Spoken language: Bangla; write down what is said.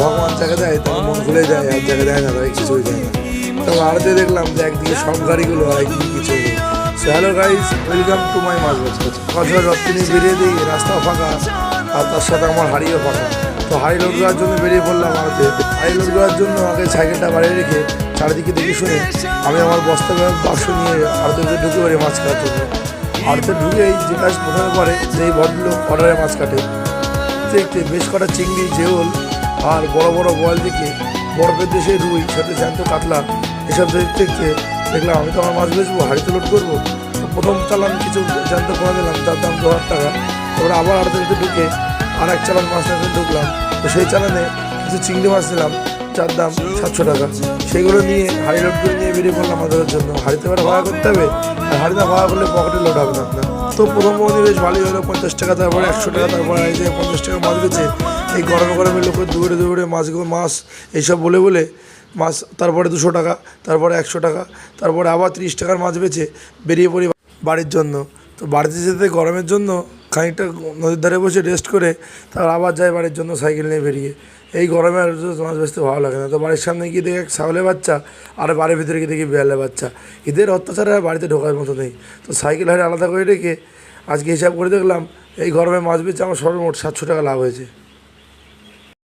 ভগবান যাকে দেয় তাকে মন খুলে যায়, আর যাকে দেয় না তাকে কিছুই দেয় না। তো আরতে দেখলাম যে একদিকে সব গাড়িগুলো আর একদিকে কিছুই নেই। So hello guys, welcome to my মাছ বাজার। সকাল রত্তি নিয়ে বেরিয়ে দিই, রাস্তা ফাঁকা আর তার সাথে আমার হাড়িও ফাঁকা। তো হাড়ি লোড করার জন্য বেরিয়ে পড়লাম আরতে। হাড়ি লোড করার জন্য আগে সাইকেলটা বাড়িয়ে রেখে চারিদিকে দেখে শুনে আমি আমার বস্তা বাক্স নিয়ে আরতে ঢুকে পড়ি মাছ কাটার জন্য। আরতে ঢুকেই যে কাজ প্রথমে করে যেই ভদ্রলোক অর্ডারে মাছ কাটে, দেখতে বেশ কটা চিংড়ি, জেওল আর বড় বড় বল থেকে বরফের দেশে রুই, সাথে জ্যান্ত কাতলা, এসব দেখতে দেখতে দেখলাম আমি তো আমার মাছ বেচবো, হাড়িতে লোড করবো। তো প্রথম চালান কিছু জ্যান্ত করে দিলাম, যার দাম 2000 টাকা। তারপরে আবার আড়তে ঢুকে আর এক চালান মাছ নিতে ঢুকলাম। তো সেই চালানে কিছু চিংড়ি মাছ নিলাম, যার দাম 700 টাকা। সেগুলো নিয়ে হাড়ি লোড করে নিয়ে বেরিয়ে পড়লাম মাছ ধরার জন্য। হাড়িতে এবার ভাড়া করতে হবে, আর হাড়িতে ভাড়া করলে পকেটে লোড হবে না আপনার। তো প্রথম মনে বেশ ভালোই হলো, 50 টাকা, তারপরে 100 টাকা, তারপরে এই যে 50 টাকা মাছ বেছে এই গরমে গরমে লোকের দৌড়ে দৌড়ে মাছ এইসব বলে বলে মাছ, তারপরে 200 টাকা, তারপরে 100 টাকা, তারপরে আবার 30 টাকার মাছ বেছে বেরিয়ে পড়ি বাড়ির জন্য। তো বাড়িতে যেতে গরমের জন্য খানিকটা নদীর ধারে বসে রেস্ট করে তারপর আবার যাই বাড়ির জন্য সাইকেল নিয়ে বেরিয়ে। এই গরমে আর মাছ বেচতে ভালো লাগে না। তো বাড়ির সামনে গিয়ে দেখি এক ছাগলের বাচ্চা, আর বাড়ির ভিতরে গিয়ে দেখি বিড়ালের বাচ্চা। এদের অত্যাচারে আর বাড়িতে ঢোকার মতো নেই। তো সাইকেল হাড়ি আলাদা করে রেখে আজকে হিসাব করে দেখলাম এই গরমে মাছ বেচে আমার সর্বমোট 700 টাকা লাভ হয়েছে।